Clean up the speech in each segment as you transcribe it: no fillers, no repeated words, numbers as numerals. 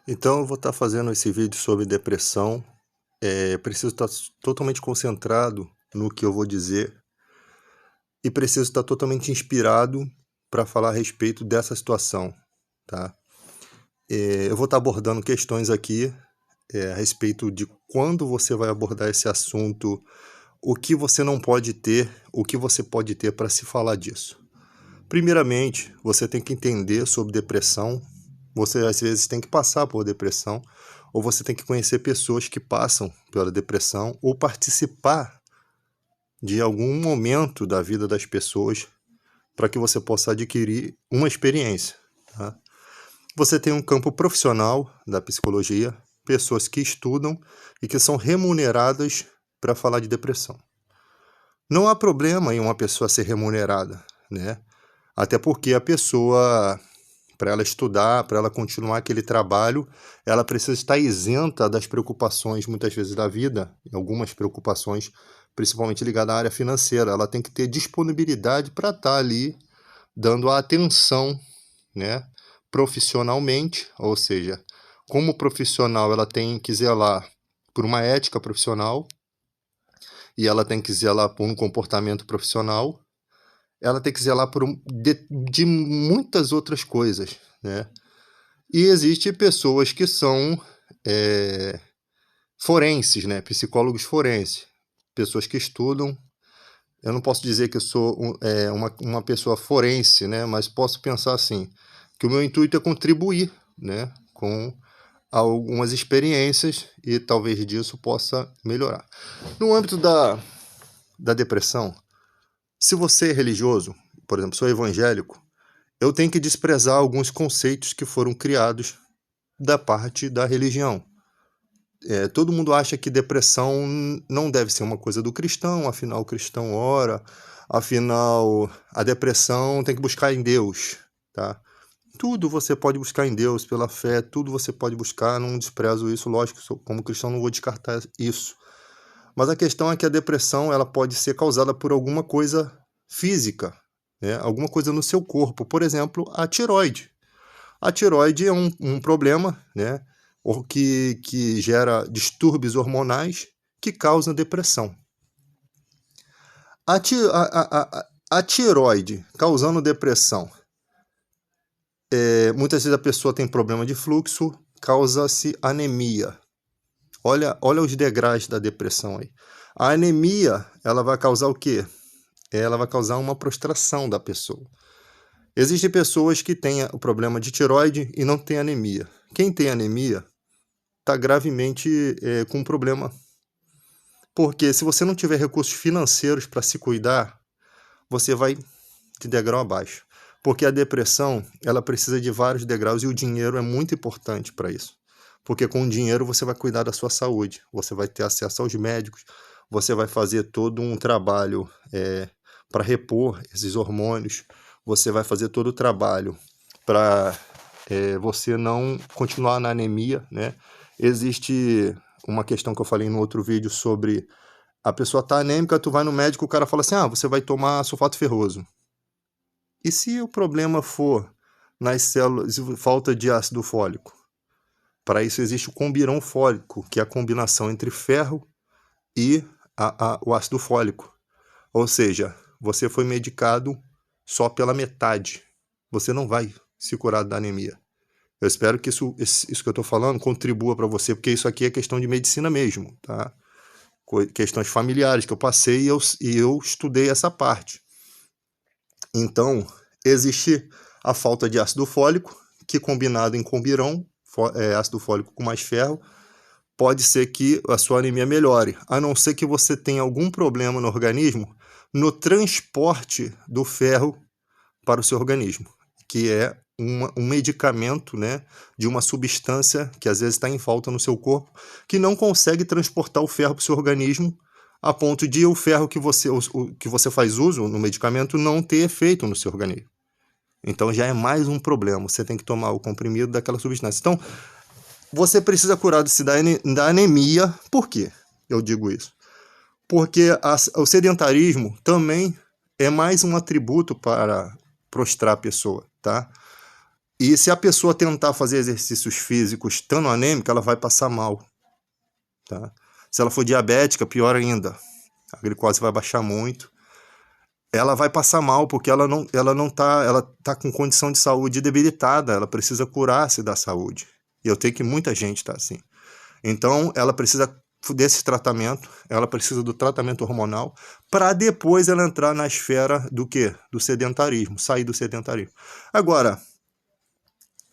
Então, eu vou estar fazendo esse vídeo sobre depressão. Preciso estar totalmente concentrado no que eu vou dizer e preciso estar totalmente inspirado para falar a respeito dessa situação, tá? Eu vou estar abordando questões aqui a respeito de quando você vai abordar esse assunto, o que você não pode ter, o que você pode ter para se falar disso. Primeiramente, você tem que entender sobre depressão. Você às vezes tem que passar por depressão, ou você tem que conhecer pessoas que passam pela depressão, ou participar de algum momento da vida das pessoas para que você possa adquirir uma experiência, tá? Você tem um campo profissional da psicologia, pessoas que estudam e que são remuneradas para falar de depressão. Não há problema em uma pessoa ser remunerada, né? Até porque a pessoa, para ela estudar, para ela continuar aquele trabalho, ela precisa estar isenta das preocupações, muitas vezes, da vida, algumas preocupações, principalmente ligadas à área financeira. Ela tem que ter disponibilidade para estar ali dando a atenção, né, profissionalmente, ou seja, como profissional ela tem que zelar por uma ética profissional e ela tem que zelar por um comportamento profissional. Ela tem que zelar de muitas outras coisas, né? E existem pessoas que são forenses, né? Psicólogos forenses, pessoas que estudam. Eu não posso dizer que eu sou uma pessoa forense, né? Mas posso pensar assim, que o meu intuito é contribuir, né, com algumas experiências e talvez disso possa melhorar. No âmbito da depressão, se você é religioso, por exemplo, sou evangélico, eu tenho que desprezar alguns conceitos que foram criados da parte da religião. Todo mundo acha que depressão não deve ser uma coisa do cristão, afinal o cristão ora, afinal a depressão tem que buscar em Deus, tá? Tudo você pode buscar em Deus pela fé, tudo você pode buscar, não desprezo isso, lógico, como cristão não vou descartar isso. Mas a questão é que a depressão ela pode ser causada por alguma coisa física, né? Alguma coisa no seu corpo, por exemplo, a tireoide. A tireoide é um problema, né, que gera distúrbios hormonais que causam depressão. A tireoide causando depressão, muitas vezes a pessoa tem problema de fluxo, causa-se anemia. Olha os degraus da depressão aí. A anemia, ela vai causar o quê? Ela vai causar uma prostração da pessoa. Existem pessoas que têm o problema de tireoide e não têm anemia. Quem tem anemia está gravemente com um problema. Porque se você não tiver recursos financeiros para se cuidar, você vai de degrau abaixo. Porque a depressão, ela precisa de vários degraus e o dinheiro é muito importante para isso. Porque com o dinheiro você vai cuidar da sua saúde, você vai ter acesso aos médicos, você vai fazer todo um trabalho para repor esses hormônios, você vai fazer todo o trabalho para você não continuar na anemia, né? Existe uma questão que eu falei no outro vídeo sobre a pessoa tá anêmica, tu vai no médico, o cara fala assim, você vai tomar sulfato ferroso. E se o problema for nas células, falta de ácido fólico? Para isso existe o combirão fólico, que é a combinação entre ferro e o ácido fólico. Ou seja, você foi medicado só pela metade. Você não vai se curar da anemia. Eu espero que isso que eu estou falando contribua para você, porque isso aqui é questão de medicina mesmo, tá? Questões familiares que eu passei e eu estudei essa parte. Então, existe a falta de ácido fólico, que combinado em combirão, ácido fólico com mais ferro, pode ser que a sua anemia melhore, a não ser que você tenha algum problema no organismo no transporte do ferro para o seu organismo, que é um medicamento, né, de uma substância que às vezes está em falta no seu corpo, que não consegue transportar o ferro para o seu organismo, a ponto de o ferro que você faz uso no medicamento não ter efeito no seu organismo. Então já é mais um problema, você tem que tomar o comprimido daquela substância. Então, você precisa curar-se da anemia. Por quê eu digo isso? Porque o sedentarismo também é mais um atributo para prostrar a pessoa, tá? E se a pessoa tentar fazer exercícios físicos estando anêmica, ela vai passar mal, tá? Se ela for diabética, pior ainda. A glicose vai baixar muito. Ela vai passar mal porque ela tá com condição de saúde debilitada, ela precisa curar-se da saúde. E eu tenho que muita gente tá assim. Então, ela precisa desse tratamento, ela precisa do tratamento hormonal, para depois ela entrar na esfera do quê? Do sedentarismo, sair do sedentarismo. Agora,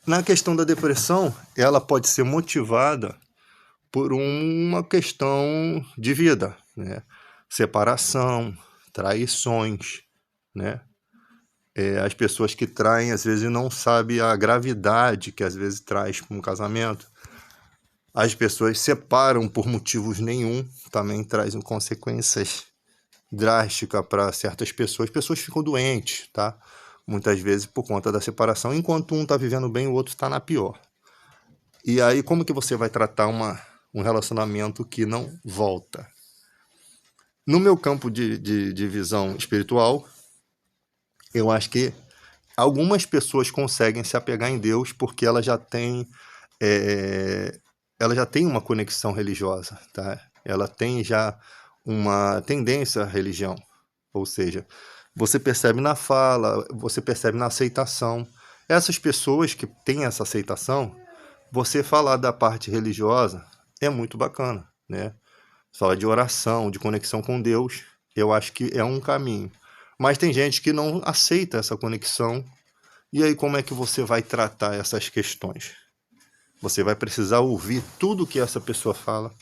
na questão da depressão, ela pode ser motivada por uma questão de vida, né? Separação, traições, né? As pessoas que traem, às vezes, não sabem a gravidade que, às vezes, traz para um casamento. As pessoas separam por motivos nenhum, também trazem consequências drásticas para certas pessoas. Pessoas ficam doentes, tá? Muitas vezes por conta da separação. Enquanto um está vivendo bem, o outro está na pior. E aí, como que você vai tratar um relacionamento que não volta? No meu campo de visão espiritual, eu acho que algumas pessoas conseguem se apegar em Deus porque ela já tem uma conexão religiosa, tá? Ela tem já uma tendência à religião, ou seja, você percebe na fala, você percebe na aceitação. Essas pessoas que têm essa aceitação, você falar da parte religiosa é muito bacana, né? Falar de oração, de conexão com Deus, eu acho que é um caminho. Mas tem gente que não aceita essa conexão. E aí, como é que você vai tratar essas questões? Você vai precisar ouvir tudo que essa pessoa fala.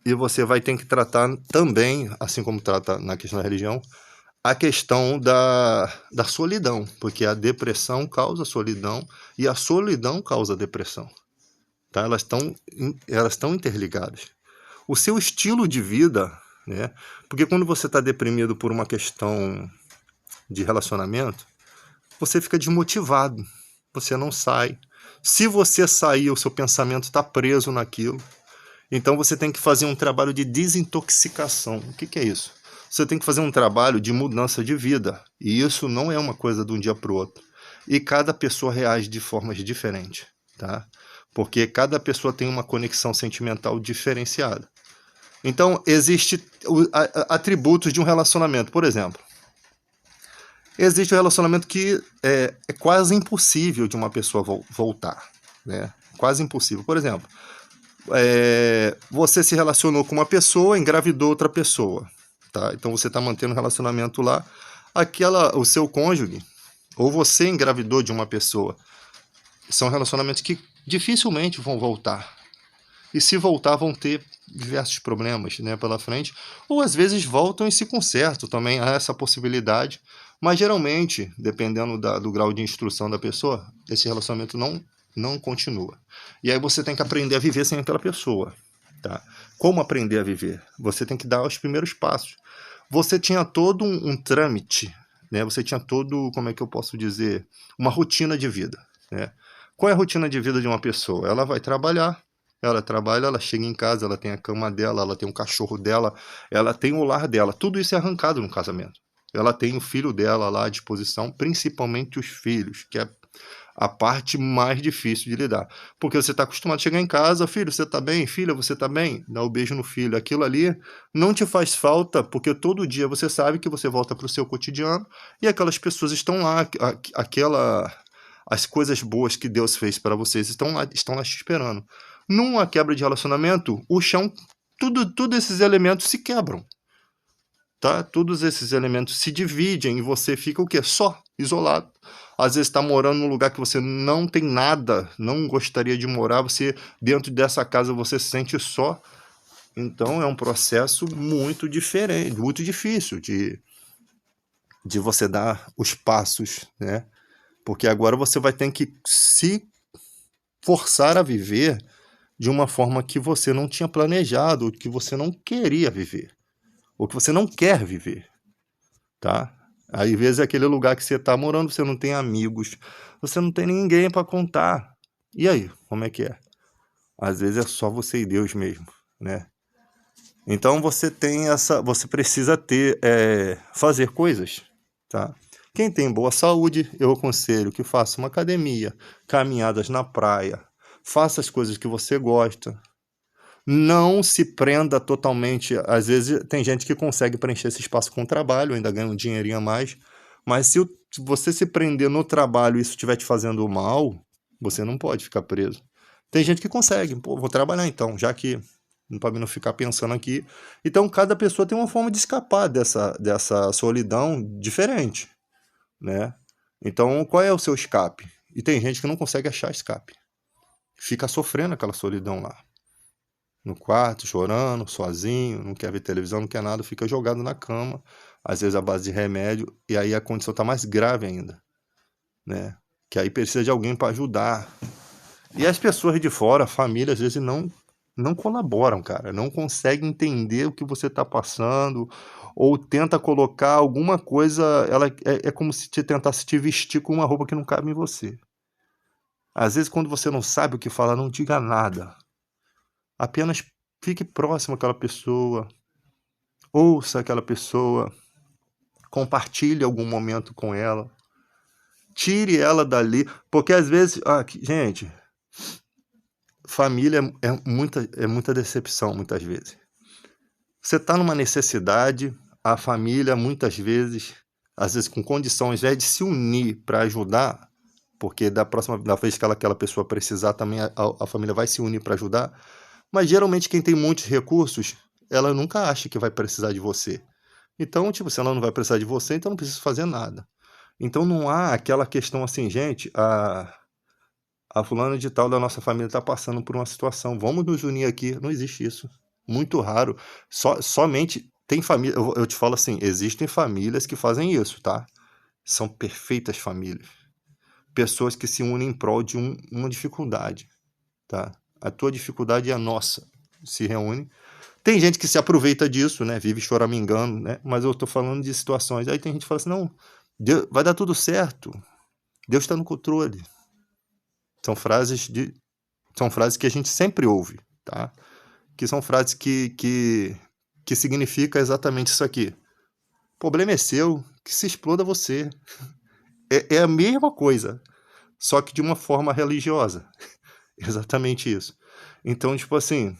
E você vai ter que tratar também, assim como trata na questão da religião, a questão da solidão. Porque a depressão causa solidão e a solidão causa depressão. Tá? Elas estão interligadas. O seu estilo de vida, né? Porque quando você está deprimido por uma questão de relacionamento, você fica desmotivado, você não sai. Se você sair, o seu pensamento está preso naquilo. Então você tem que fazer um trabalho de desintoxicação. O que é isso? Você tem que fazer um trabalho de mudança de vida. E isso não é uma coisa de um dia para o outro. E cada pessoa reage de formas diferentes, tá? Porque cada pessoa tem uma conexão sentimental diferenciada. Então, existem atributos de um relacionamento. Por exemplo, existe um relacionamento que é quase impossível de uma pessoa voltar, né? Quase impossível. Por exemplo, você se relacionou com uma pessoa, engravidou outra pessoa, tá? Então você está mantendo um relacionamento lá, o seu cônjuge, ou você engravidou de uma pessoa, são relacionamentos que dificilmente vão voltar. E se voltar, vão ter diversos problemas, né, pela frente. Ou às vezes voltam e se consertam, também há essa possibilidade. Mas geralmente, dependendo do grau de instrução da pessoa, esse relacionamento não continua. E aí você tem que aprender a viver sem aquela pessoa. Tá? Como aprender a viver? Você tem que dar os primeiros passos. Você tinha todo um trâmite, né? Você tinha todo, como é que eu posso dizer, uma rotina de vida, né? Qual é a rotina de vida de uma pessoa? Ela vai trabalhar, ela trabalha, ela chega em casa, ela tem a cama dela, ela tem o cachorro dela, ela tem o lar dela. Tudo isso é arrancado no casamento. Ela tem o filho dela lá à disposição, principalmente os filhos, que é a parte mais difícil de lidar. Porque você está acostumado a chegar em casa, filho, você está bem? Filha, você está bem? Dá um beijo no filho. Aquilo ali não te faz falta, porque todo dia você sabe que você volta para o seu cotidiano e aquelas pessoas estão lá, as coisas boas que Deus fez para vocês estão lá te esperando. Numa quebra de relacionamento, o chão, tudo esses elementos se quebram. Tá? Todos esses elementos se dividem e você fica o quê? Só, isolado. Às vezes está morando num lugar que você não tem nada, não gostaria de morar, você dentro dessa casa você se sente só. Então é um processo muito diferente, muito difícil de você dar os passos, né? Porque agora você vai ter que se forçar a viver de uma forma que você não tinha planejado, ou que você não queria viver, ou que você não quer viver, tá? Às vezes é aquele lugar que você está morando, você não tem amigos, você não tem ninguém para contar. E aí, como é que é? Às vezes é só você e Deus mesmo, né? Então você precisa fazer coisas, tá? Quem tem boa saúde, eu aconselho que faça uma academia, caminhadas na praia, faça as coisas que você gosta. Não se prenda totalmente. Às vezes tem gente que consegue preencher esse espaço com trabalho, ainda ganha um dinheirinho a mais. Mas se você se prender no trabalho e isso estiver te fazendo mal, você não pode ficar preso. Tem gente que consegue. Pô, vou trabalhar então, já que para mim não ficar pensando aqui. Então, cada pessoa tem uma forma de escapar dessa solidão diferente, né? Então, qual é o seu escape? E tem gente que não consegue achar escape. Fica sofrendo aquela solidão lá no quarto, chorando, sozinho, não quer ver televisão, não quer nada, fica jogado na cama, às vezes à base de remédio, e aí a condição está mais grave ainda, né? Que aí precisa de alguém para ajudar. E as pessoas de fora, a família, às vezes não colaboram, cara, não conseguem entender o que você está passando, ou tenta colocar alguma coisa, ela é como se te tentasse te vestir com uma roupa que não cabe em você. Às vezes, quando você não sabe o que falar, não diga nada. Apenas fique próximo àquela pessoa, ouça aquela pessoa, compartilhe algum momento com ela, tire ela dali, porque às vezes, gente, família é muita decepção, muitas vezes. Você está numa necessidade, a família muitas vezes, às vezes com condições de se unir para ajudar, porque da vez que aquela pessoa precisar também a família vai se unir para ajudar, mas geralmente quem tem muitos recursos, ela nunca acha que vai precisar de você. Então, tipo, se ela não vai precisar de você, então não precisa fazer nada. Então não há aquela questão assim, gente, a fulana de tal da nossa família está passando por uma situação, vamos nos unir aqui. Não existe isso. Muito raro. Somente tem família, eu te falo assim, existem famílias que fazem isso, tá? São perfeitas famílias. Pessoas que se unem em prol de uma dificuldade, tá? A tua dificuldade e a nossa se reúnem. Tem gente que se aproveita disso, né? Vive choramingando, né? Mas eu tô falando de situações. Aí tem gente que fala assim, não, Deus, vai dar tudo certo. Deus está no controle. São frases que a gente sempre ouve, tá? Que são frases que significa exatamente isso aqui. O problema é seu, que se exploda você. É a mesma coisa, só que de uma forma religiosa. Exatamente isso. Então, tipo assim,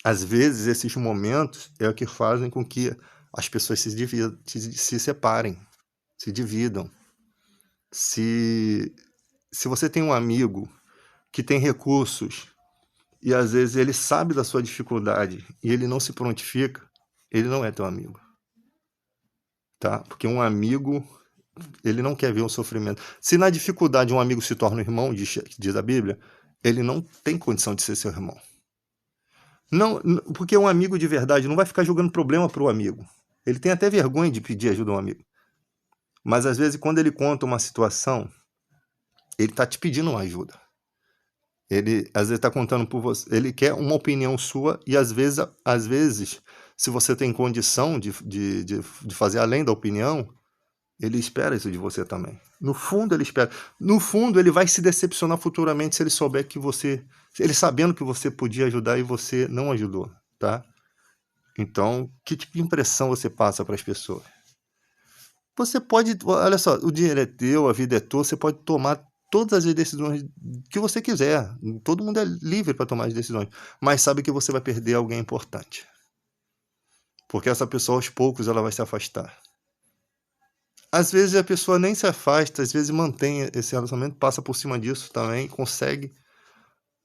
às vezes esses momentos é o que fazem com que as pessoas se separem, se dividam. Se você tem um amigo que tem recursos e às vezes ele sabe da sua dificuldade e ele não se prontifica, ele não é teu amigo, tá? Porque um amigo, ele não quer ver um sofrimento. Se na dificuldade um amigo se torna um irmão, diz a Bíblia, ele não tem condição de ser seu irmão. Não, porque um amigo de verdade não vai ficar jogando problema para o amigo. Ele tem até vergonha de pedir ajuda a um amigo. Mas às vezes quando ele conta uma situação, ele está te pedindo uma ajuda. Ele às vezes está contando por você, ele quer uma opinião sua e às vezes se você tem condição de fazer além da opinião, ele espera isso de você também. No fundo ele espera. No fundo ele vai se decepcionar futuramente se ele souber que ele sabendo que você podia ajudar e você não ajudou, tá? Então, que tipo de impressão você passa para as pessoas? Você pode, olha só, o dinheiro é teu, a vida é tua, você pode tomar todas as decisões que você quiser. Todo mundo é livre para tomar as decisões, mas sabe que você vai perder alguém importante. Porque essa pessoa aos poucos ela vai se afastar. Às vezes a pessoa nem se afasta, às vezes mantém esse relacionamento, passa por cima disso também, consegue,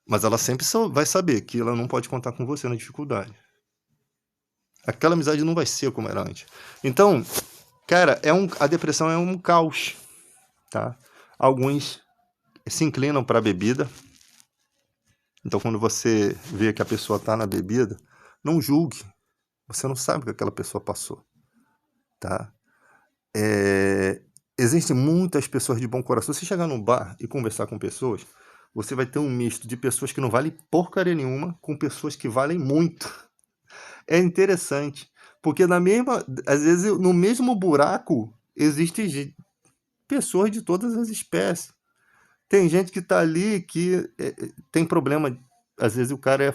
mas ela sempre vai saber que ela não pode contar com você na dificuldade. Aquela amizade não vai ser como era antes. Então, cara, a depressão é um caos, tá? Alguns se inclinam para a bebida. Então, quando você vê que a pessoa está na bebida, não julgue. Você não sabe o que aquela pessoa passou, tá? Existem muitas pessoas de bom coração. Se você chegar num bar e conversar com pessoas, você vai ter um misto de pessoas que não valem porcaria nenhuma com pessoas que valem muito. É interessante, porque às vezes no mesmo buraco existem pessoas de todas as espécies. Tem gente que está ali que tem problema. Às vezes o cara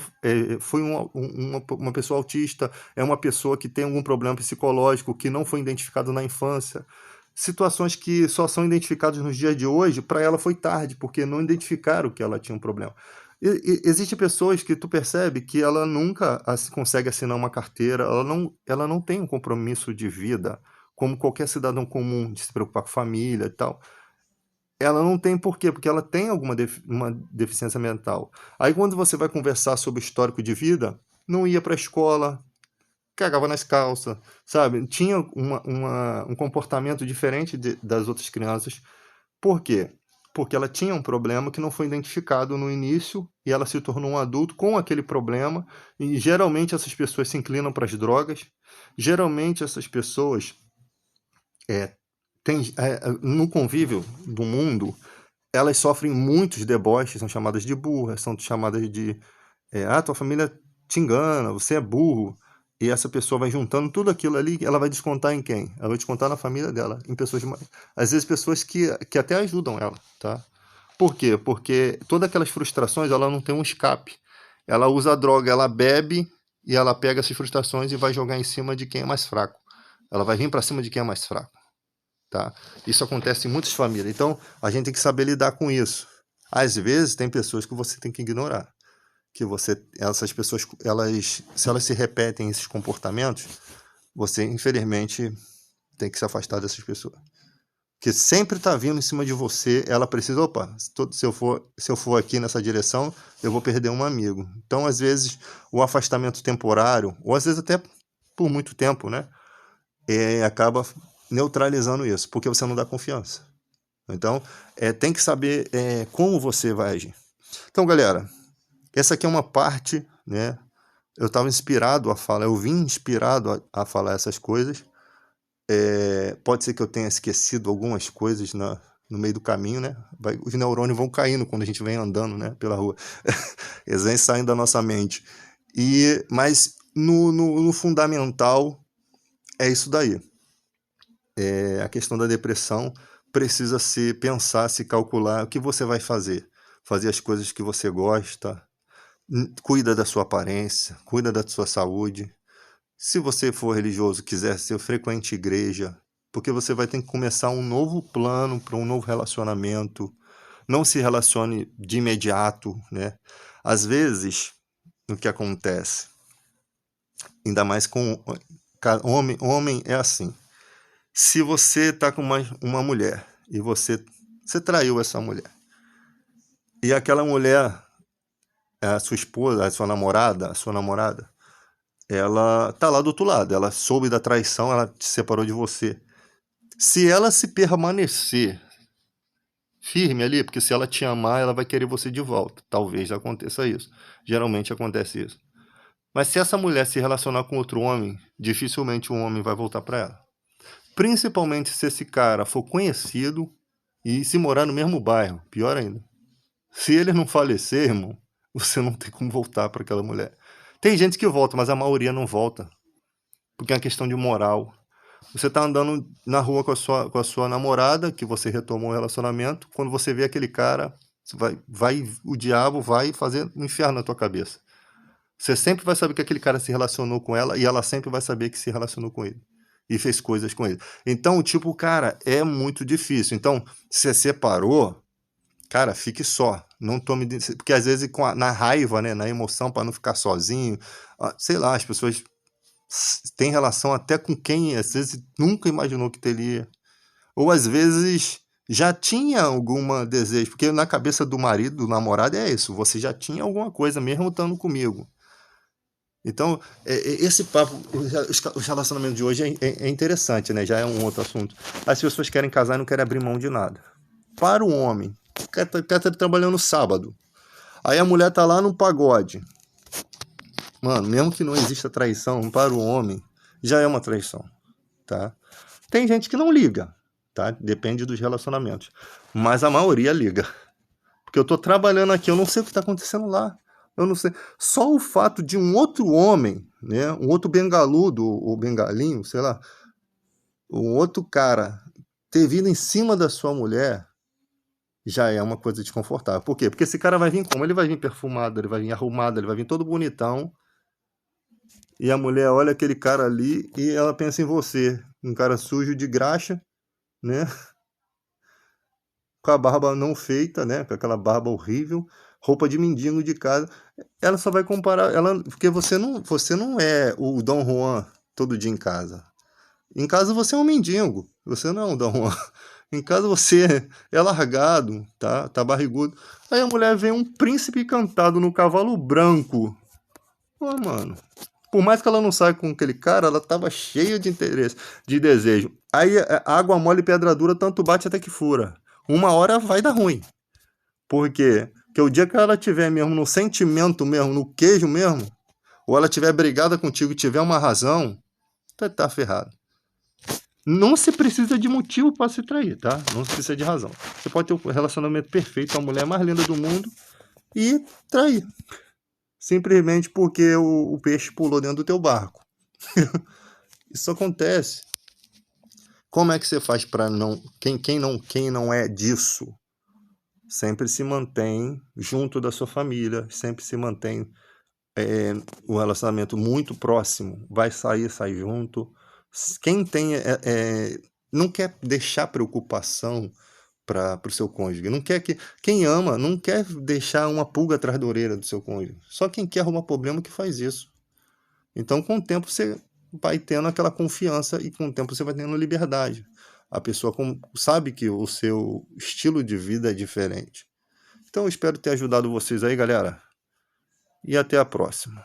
foi uma pessoa autista, é uma pessoa que tem algum problema psicológico que não foi identificado na infância. situações que só são identificadas nos dias de hoje, para ela foi tarde, porque não identificaram que ela tinha um problema. Existem pessoas que tu percebe que ela nunca consegue assinar uma carteira, ela não tem um compromisso de vida, como qualquer cidadão comum, de se preocupar com família e tal. Ela não tem por quê? Porque ela tem uma deficiência mental. Aí quando você vai conversar sobre o histórico de vida, não ia para a escola, cagava nas calças, sabe? Tinha um comportamento diferente das outras crianças. Por quê? Porque ela tinha um problema que não foi identificado no início e ela se tornou um adulto com aquele problema. E geralmente essas pessoas se inclinam para as drogas. Geralmente essas pessoas no convívio do mundo, elas sofrem muitos deboches, são chamadas de burras, são chamadas de tua família te engana, você é burro. E essa pessoa vai juntando tudo aquilo ali, ela vai descontar em quem? Ela vai descontar na família dela, em pessoas, às vezes pessoas que até ajudam ela, tá? Por quê? Porque todas aquelas frustrações, ela não tem um escape. Ela usa a droga, ela bebe e ela pega essas frustrações e vai jogar em cima de quem é mais fraco. Ela vai vir para cima de quem é mais fraco, tá? Isso acontece em muitas famílias. Então, a gente tem que saber lidar com isso. Às vezes, tem pessoas que você tem que ignorar. Essas pessoas, se elas se repetem esses comportamentos, você, infelizmente, tem que se afastar dessas pessoas. Porque sempre está vindo em cima de você, ela precisa, se eu for aqui nessa direção, eu vou perder um amigo. Então, às vezes, o afastamento temporário, ou às vezes até por muito tempo, né, acaba neutralizando isso, porque você não dá confiança. Então, tem que saber como você vai agir. Então, galera, essa aqui é uma parte, né? Eu estava inspirado a falar, eu vim inspirado a falar essas coisas. Pode ser que eu tenha esquecido algumas coisas no meio do caminho, né? Os neurônios vão caindo quando a gente vem andando, né, pela rua. Eles vêm saindo da nossa mente. Mas no fundamental é isso daí. A questão da depressão precisa se pensar, se calcular o que você vai fazer. Fazer as coisas que você gosta, cuida da sua aparência, cuida da sua saúde. Se você for religioso, quiser ser, frequente igreja, porque você vai ter que começar um novo plano para um novo relacionamento. Não se relacione de imediato, né? Às vezes, o que acontece, ainda mais com homem é assim. Se você está com uma mulher e você traiu essa mulher, e aquela mulher, a sua esposa, a sua namorada, ela tá lá do outro lado, ela soube da traição, ela se separou de você. Se ela se permanecer firme ali, porque se ela te amar, ela vai querer você de volta. Talvez aconteça isso. Geralmente acontece isso. Mas se essa mulher se relacionar com outro homem, dificilmente um homem vai voltar para ela. Principalmente se esse cara for conhecido e se morar no mesmo bairro, pior ainda. Se ele não falecer, irmão, você não tem como voltar para aquela mulher. Tem gente que volta, mas a maioria não volta. Porque é uma questão de moral. Você tá andando na rua com a sua namorada, que você retomou o relacionamento, quando você vê aquele cara, o diabo vai fazer um inferno na tua cabeça. Você sempre vai saber que aquele cara se relacionou com ela e ela sempre vai saber que se relacionou com ele. E fez coisas com ele. Então, tipo, cara, é muito difícil. Então, se você separou, cara, fique só. Não tome. Porque às vezes, na raiva, né, na emoção, para não ficar sozinho, sei lá, as pessoas têm relação até com quem às vezes nunca imaginou que teria. Ou às vezes já tinha algum desejo. Porque na cabeça do marido, do namorado, é isso. Você já tinha alguma coisa, mesmo estando comigo. Então, esse papo, os relacionamentos de hoje é interessante, né? Já é um outro assunto. As pessoas querem casar e não querem abrir mão de nada. Para o homem, quer estar trabalhando sábado. Aí a mulher tá lá no pagode. Mano, mesmo que não exista traição, para o homem, já é uma traição, tá? Tem gente que não liga, tá? Depende dos relacionamentos. Mas a maioria liga. Porque eu tô trabalhando aqui, eu não sei o que tá acontecendo lá. Eu não sei. Só o fato de um outro homem, né? Um outro bengaludo, ou bengalinho, sei lá. Um outro cara ter vindo em cima da sua mulher já é uma coisa desconfortável. Por quê? Porque esse cara vai vir como? Ele vai vir perfumado, ele vai vir arrumado, ele vai vir todo bonitão. E a mulher olha aquele cara ali e ela pensa em você. Um cara sujo de graxa, né? Com a barba não feita, né? Com aquela barba horrível, roupa de mendigo de casa. Ela só vai comparar, porque você não é o Dom Juan todo dia em casa. Em casa você é um mendigo, você não é um Dom Juan. Em casa você é largado, tá barrigudo. Aí a mulher vê um príncipe encantado no cavalo branco. Pô, mano, por mais que ela não saia com aquele cara, ela tava cheia de interesse, de desejo. Aí água mole e pedra dura, tanto bate até que fura. Uma hora vai dar ruim. Por quê? Porque o dia que ela tiver mesmo no sentimento mesmo, no queijo mesmo, ou ela tiver brigada contigo e tiver uma razão, tu tá ferrado. Não se precisa de motivo para se trair, tá? Não se precisa de razão. Você pode ter um relacionamento perfeito com a mulher mais linda do mundo e trair. Simplesmente porque o peixe pulou dentro do teu barco. Isso acontece. Como é que você faz para não... Quem não é disso, sempre se mantém junto da sua família, sempre se mantém um relacionamento muito próximo, vai sair, sai junto. Quem tem não quer deixar preocupação para o seu cônjuge, não quer que quem ama não quer deixar uma pulga atrás da orelha do seu cônjuge. Só quem quer arrumar problema que faz isso. Então, com o tempo você vai tendo aquela confiança e com o tempo você vai tendo liberdade. A pessoa sabe que o seu estilo de vida é diferente. Então, eu espero ter ajudado vocês aí, galera. E até a próxima.